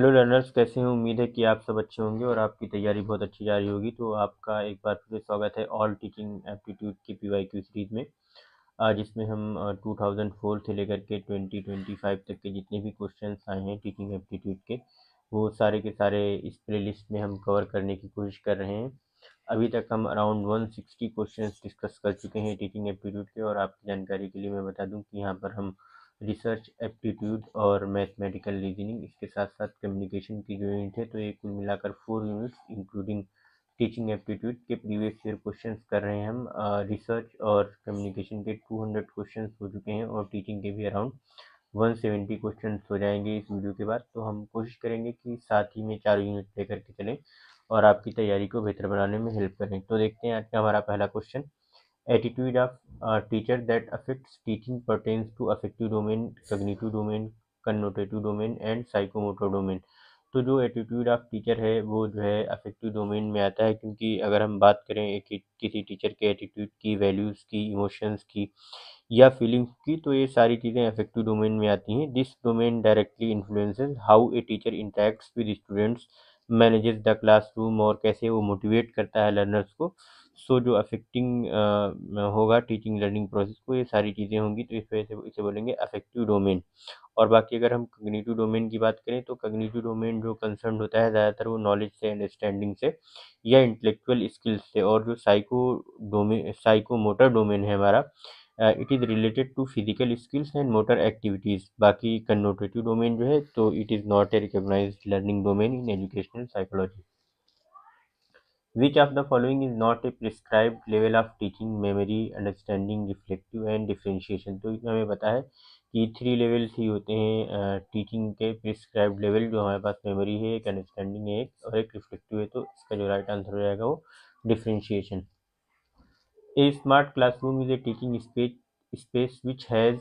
Hello learners, कैसे हैं? उम्मीद है कि आप सब अच्छे होंगे और आपकी तैयारी बहुत अच्छी जा रही होगी। तो आपका एक बार फिर से स्वागत है ऑल टीचिंग एप्टीट्यूड की पीवाईक्यू सीरीज में, जिसमें हम 2004 से लेकर के 2025 तक के जितने भी क्वेश्चंस आए हैं टीचिंग एप्टीट्यूड के, वो सारे के सारे इस प्लेलिस्ट में हम कवर करने की कोशिश कर रहे हैं। अभी तक हम अराउंड 160 क्वेश्चंस डिस्कस कर चुके हैं टीचिंग एप्टीट्यूड के। और आपकी जानकारी के लिए मैं बता दूं कि यहाँ पर हम रिसर्च एप्टीट्यूड और मैथमेटिकल रीजनिंग, इसके साथ साथ कम्युनिकेशन की जो यूनिट है, तो ये कुल मिलाकर 4 यूनिट्स इंक्लूडिंग टीचिंग एप्टीट्यूड के प्रीवियस ईयर क्वेश्चंस कर रहे हैं हम। रिसर्च और कम्युनिकेशन के 200 क्वेश्चंस हो चुके हैं और टीचिंग के भी अराउंड 170 क्वेश्चंस हो जाएंगे इस वीडियो के बाद। तो हम कोशिश करेंगे कि साथ ही में 4 यूनिट लेकर के चलें और आपकी तैयारी को बेहतर बनाने में हेल्प करें। तो देखते हैं आज का हमारा पहला question. Attitude of teacher that affects teaching pertains to affective domain, cognitive domain, conative domain and psychomotor domain. तो जो एटीट्यूड ऑफ टीचर है वो जो है अफेक्टिव डोमेन में आता है, क्योंकि अगर हम बात करें किसी टीचर के एटीट्यूड की, वैल्यूज़ की, इमोशंस की या फीलिंग्स की, तो ये सारी चीज़ें अफेक्टिव डोमेन में आती हैं। This domain directly influences how a teacher interacts with students, manages the classroom, और कैसे वो मोटिवेट करता है लर्नर्स को। सो जो अफेक्टिंग होगा टीचिंग लर्निंग प्रोसेस को, ये सारी चीज़ें होंगी, तो इस वजह से इसे बोलेंगे अफेक्टिव डोमेन। और बाकी अगर हम कॉग्निटिव डोमेन की बात करें, तो कॉग्निटिव डोमेन जो कंसर्न होता है ज़्यादातर वो नॉलेज से, अंडरस्टैंडिंग से या इंटेलेक्चुअल स्किल्स से। और जो साइकोमोटर डोमेन है हमारा, it is related to physical skills and motor activities. बाकी कन्नोटेटिव डोमेन जो है, तो it is not a recognised learning domain in educational psychology. Which of the following is not a prescribed level of teaching? memory, understanding, reflective and differentiation। तो इसमें हमें पता है कि 3 लेवल्स ही होते हैं टीचिंग के। प्रिस्क्राइब्ड लेवल जो हमारे पास मेमोरी है, एक अंडरस्टैंडिंग है, एक और एक रिफ्लेक्टिव है। तो इसका जो राइट आंसर हो जाएगा वो differentiation. A smart classroom is a teaching space which has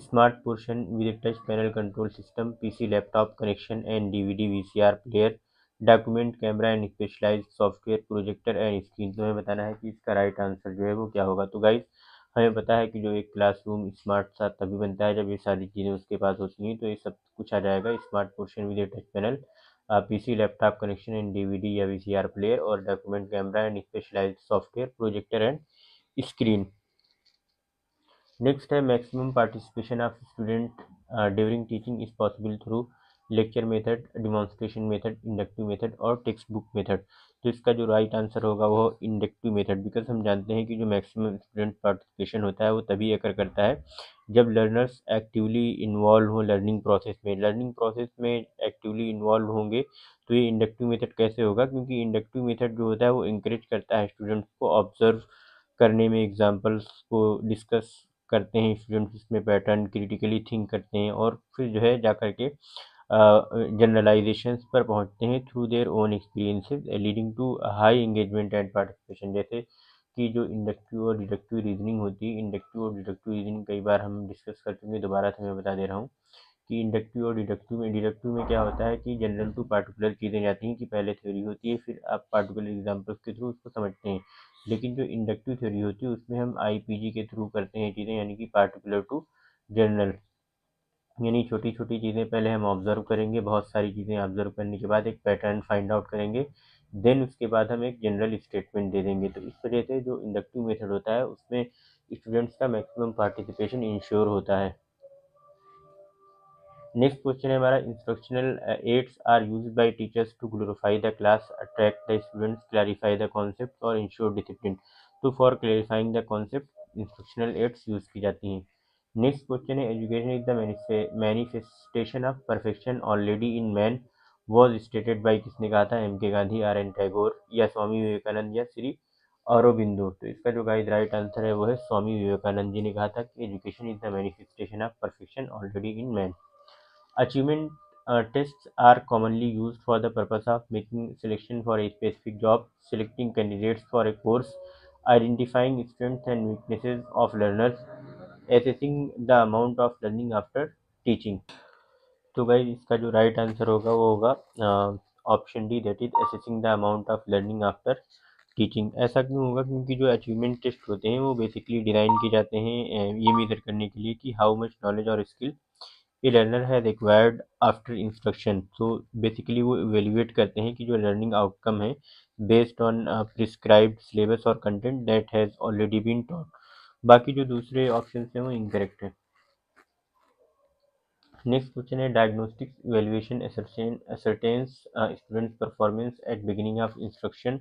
smart portion with a touch panel control system, PC laptop connection and DVD VCR player, document camera and specialized software, projector and screen। तो हमें बताना है कि इसका right answer जो है वो क्या होगा। तो गाइज, हमें पता है कि जो एक क्लासरूम स्मार्ट सा तभी बनता है जब ये सारी चीज़ें उसके पास होती हैं। तो ये सब कुछ आ जाएगा। Smart portion with touch panel, PC laptop connection and DVD या वीसीआर प्लेयर, और document camera and specialised software, projector and screen. Next है maximum participation of student during teaching is possible through lecture method, demonstration method, inductive method और text book method. तो इसका जो right answer होगा वो inductive method, because हम जानते हैं कि जो मैक्सिमम स्टूडेंट पार्टिसिपेशन होता है वो तभी अकर करता है जब लर्नर्स एक्टिवली इन्वॉल्व हो लर्निंग प्रोसेस में। लर्निंग प्रोसेस में एक्टिवली इन्वॉल्व होंगे तो ये इंडक्टिव मेथड कैसे होगा? क्योंकि इंडक्टिव मेथड जो होता है वो इंकरेज करता है स्टूडेंट्स को ऑब्जर्व करने में, एग्जाम्पल्स को डिस्कस करते हैं स्टूडेंट्स, इसमें पैटर्न क्रिटिकली थिंक करते हैं और फिर जो है जा कर के जनरलाइजेशंस पर पहुंचते हैं through their own experiences, leading to high engagement and participation. जैसे कि जो इंडक्टिव और डिडक्टिव रीजनिंग होती है, इंडक्टिव और डिडक्टिव रीजनिंग कई बार हम डिस्कस कर चुके हैं, दोबारा से मैं बता दे रहा हूँ कि इंडक्टिव और डिडक्टिव में क्या होता है कि जनरल टू पार्टिकुलर चीज़ें जाती हैं, कि पहले थ्योरी होती है फिर आप पार्टिकुलर एग्जाम्पल्स के थ्रू उसको समझते हैं। लेकिन जो इंडक्टिव थ्योरी होती है उसमें हम आईपीजी के थ्रू करते हैं चीज़ें, यानी कि पार्टिकुलर टू जनरल। यानी छोटी छोटी चीज़ें पहले हम ऑब्जर्व करेंगे, बहुत सारी चीज़ें ऑब्जर्व करने के बाद एक पैटर्न फाइंड आउट करेंगे, देन उसके बाद हम एक जनरल स्टेटमेंट दे देंगे। तो इस वजह से जो इंडक्टिव मेथड होता है उसमें स्टूडेंट्स का मैक्सिमम पार्टिसिपेशन इंश्योर होता है। नेक्स्ट क्वेश्चन है हमारा, instructional aids are used by teachers to glorify the class, attract the students, clarify the concept और इंश्योर डिसिप्लिन। तो for clarifying the concept instructional aids use की जाती हैं। नेक्स्ट क्वेश्चन है, education is the manifestation of perfection already in man was stated by. किसने कहा था? M के गांधी, आर एन टैगोर या स्वामी विवेकानंद या श्री अरबिंदो। तो इसका जो गाइड राइट आंसर है वो है स्वामी विवेकानंद जी ने कहा था कि education is the manifestation of perfection already in man. Achievement tests are commonly used for the purpose of making selection for a specific job, selecting candidates for a course, identifying strengths and weaknesses of learners, assessing the amount of learning after teaching। तो guys इसका जो right answer होगा वो होगा option D, that is assessing the amount of learning after teaching. ऐसा क्यों होगा? क्योंकि जो अचीवमेंट टेस्ट होते हैं वो बेसिकली डिज़ाइन किए जाते हैं ये मेजर करने के लिए कि हाउ मच नॉलेज और skill a learner has acquired after instruction. तो बेसिकली वो इवेल्युएट करते हैं कि जो लर्निंग आउटकम है बेस्ड ऑन प्रिस्क्राइब्ड सिलेबस और content that has already been taught. बाकी जो दूसरे ऑप्शन हैं वो इनकरेक्ट है। नेक्स्ट क्वेश्चन है diagnostics evaluation ascertains students performance at beginning of instruction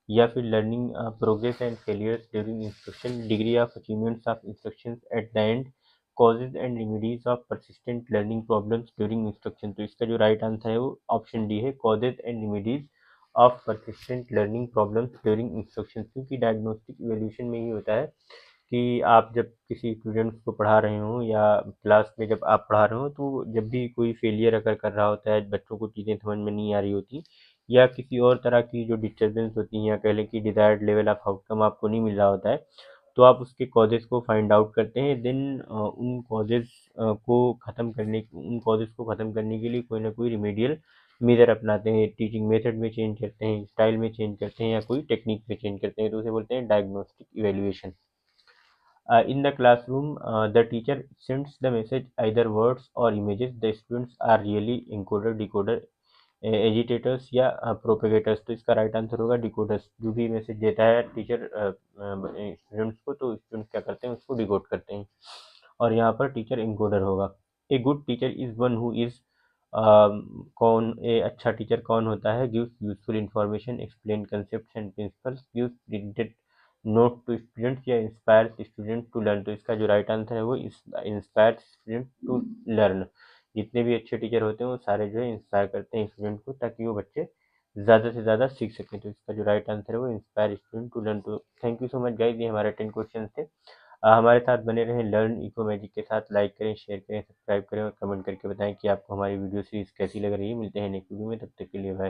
या फिर learning progress and failures during instruction, degree of achievements of instructions at the end, causes and remedies of persistent learning problems during instruction. तो इसका जो right answer है वो option D है, causes and remedies of persistent learning problems during instruction. क्योंकि diagnostic evaluation में ये होता है कि आप जब किसी स्टूडेंट्स को पढ़ा रहे हो या क्लास में जब आप पढ़ा रहे हो तो जब भी कोई फेलियर अगर कर रहा होता है, बच्चों को चीज़ें समझ में नहीं आ रही होती या किसी और तरह की जो डिस्टर्बेंस होती हैं या कह लें कि डिज़ायर्ड लेवल ऑफ आउटकम आपको नहीं मिल रहा होता है, तो आप उसके कॉजेज़ को फाइंड आउट करते हैं। देन उन कॉजेज़ को ख़त्म करने के लिए कोई ना कोई रिमेडियल मेजर अपनाते हैं, टीचिंग मेथड में चेंज करते हैं, स्टाइल में चेंज करते हैं या कोई टेक्निक में चेंज करते हैं, तो उसे बोलते हैं diagnostic evaluation. In the classroom, the teacher sends the message either words or images. The students are really encoder, decoder, agitators या प्रोपेगेटर्स। तो इसका राइट आंसर होगा डिकोडर्स। जो भी मैसेज देता है टीचर स्टूडेंट्स को, तो स्टूडेंट्स क्या करते हैं, उसको डिकोड करते हैं, और यहाँ पर टीचर इनकोडर होगा। A good teacher is one who is, कौन ए अच्छा टीचर कौन होता है, gives useful information, explain concept and principles, gives printed note to students या इंस्पायर्स स्टूडेंट टू लर्न। तो इसका जो राइट आंसर है वो इंस्पायर स्टूडेंट टू लर्न। जितने भी अच्छे टीचर होते हैं वो सारे जो है इंस्पायर करते हैं स्टूडेंट को ताकि वो बच्चे ज़्यादा से ज़्यादा सीख सकें। तो इसका जो राइट आंसर है वो इंस्पायर स्टूडेंट टू लर्न। तो thank you so much guys, ये हमारे 10 क्वेश्चन थे। हमारे साथ बने रहें लर्न इको मैजिक के साथ। लाइक करें, शेयर करें, सब्सक्राइब करें और कमेंट करके बताएं कि आपको हमारी वीडियो सीरीज कैसी लग रही है। मिलते हैं नेक्स्ट वीडियो में, तब तक के लिए बाय।